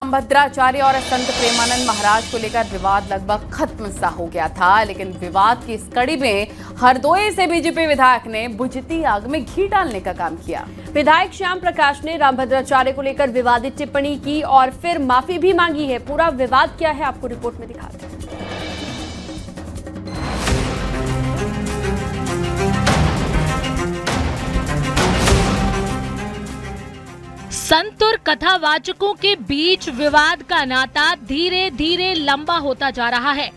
रामभद्राचार्य और संत प्रेमानंद महाराज को लेकर विवाद लगभग खत्म सा हो गया था, लेकिन विवाद की इस कड़ी में हरदोई से बीजेपी विधायक ने बुझती आग में घी डालने का काम किया। विधायक श्याम प्रकाश ने रामभद्राचार्य को लेकर विवादित टिप्पणी की और फिर माफी भी मांगी है। पूरा विवाद क्या है आपको रिपोर्ट में दिखाते हैं। संत और कथावाचकों के बीच विवाद का नाता धीरे धीरे लंबा होता जा रहा है।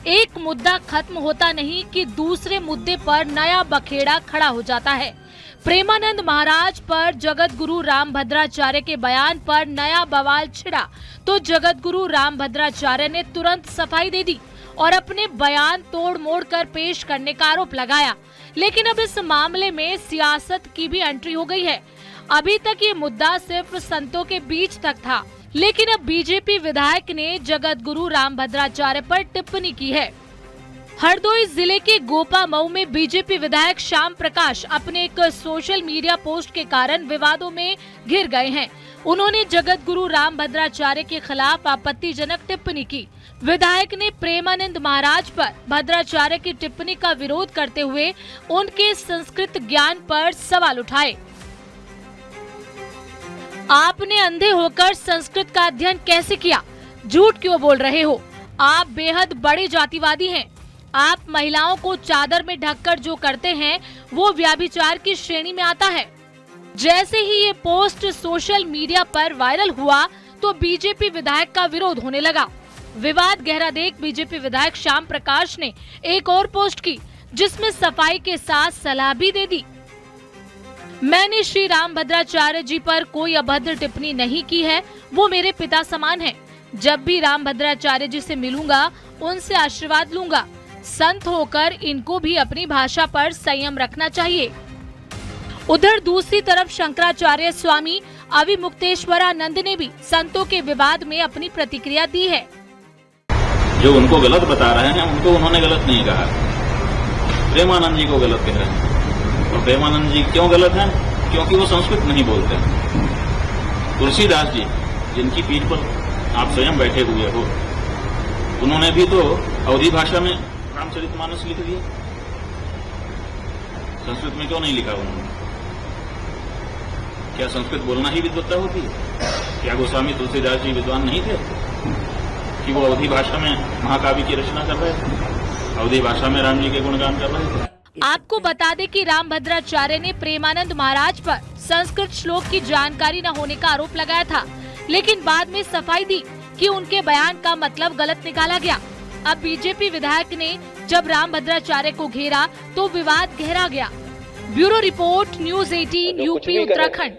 एक मुद्दा खत्म होता नहीं कि दूसरे मुद्दे पर नया बखेड़ा खड़ा हो जाता है। प्रेमानंद महाराज पर जगत गुरु रामभद्राचार्य के बयान पर नया बवाल छिड़ा तो जगत गुरु रामभद्राचार्य ने तुरंत सफाई दे दी और अपने बयान तोड़ मोड़ कर पेश करने का आरोप लगाया। लेकिन अब इस मामले में सियासत की भी एंट्री हो गई है। अभी तक ये मुद्दा सिर्फ संतों के बीच तक था, लेकिन अब बीजेपी विधायक ने जगत गुरु रामभद्राचार्य पर टिप्पणी की है। हरदोई जिले के गोपा मऊ में बीजेपी विधायक श्याम प्रकाश अपने एक सोशल मीडिया पोस्ट के कारण विवादों में घिर गए हैं। उन्होंने जगत गुरु रामभद्राचार्य के खिलाफ आपत्तिजनक टिप्पणी की। विधायक ने प्रेमानंद महाराज पर भद्राचार्य की टिप्पणी का विरोध करते हुए उनके संस्कृत ज्ञान पर सवाल उठाए। आपने अंधे होकर संस्कृत का अध्ययन कैसे किया? झूठ क्यों बोल रहे हो? आप बेहद बड़े जातिवादी हैं। आप महिलाओं को चादर में ढककर जो करते हैं वो व्यभिचार की श्रेणी में आता है। जैसे ही ये पोस्ट सोशल मीडिया पर वायरल हुआ तो बीजेपी विधायक का विरोध होने लगा। विवाद गहरा देख बीजेपी विधायक श्याम प्रकाश ने एक और पोस्ट की जिसमें सफाई के साथ सलाह भी दे दी। मैंने श्री रामभद्राचार्य जी पर कोई अभद्र टिप्पणी नहीं की है। वो मेरे पिता समान हैं। जब भी रामभद्राचार्य जी से मिलूंगा उनसे आशीर्वाद लूंगा। संत होकर इनको भी अपनी भाषा पर संयम रखना चाहिए। उधर दूसरी तरफ शंकराचार्य स्वामी अविमुक्तेश्वरानंद ने भी संतों के विवाद में अपनी प्रतिक्रिया दी है। जो उनको गलत बता रहे हैं उनको उन्होंने गलत नहीं कहा, प्रेमानंद जी को गलत कह रहे हैं। और प्रेमानंद जी क्यों गलत हैं? क्योंकि वो संस्कृत नहीं बोलते हैं। तुलसीदास जी जिनकी पीठ पर आप स्वयं बैठे हुए हो, उन्होंने भी तो अवधी भाषा में रामचरितमानस लिख दिया। संस्कृत में क्यों नहीं लिखा उन्होंने? क्या संस्कृत बोलना ही विद्वत्ता होती है? क्या गोस्वामी तुलसीदास जी विद्वान नहीं थे कि वो अवधी भाषा में महाकाव्य की रचना कर रहे थे, अवधी भाषा में राम जी के गुणगान कर रहे थे? आपको बता दें कि रामभद्राचार्य ने प्रेमानंद महाराज पर संस्कृत श्लोक की जानकारी न होने का आरोप लगाया था, लेकिन बाद में सफाई दी कि उनके बयान का मतलब गलत निकाला गया। अब बीजेपी विधायक ने जब रामभद्राचार्य को घेरा तो विवाद गहरा गया। Bureau report, news 18 UP Uttarakhand.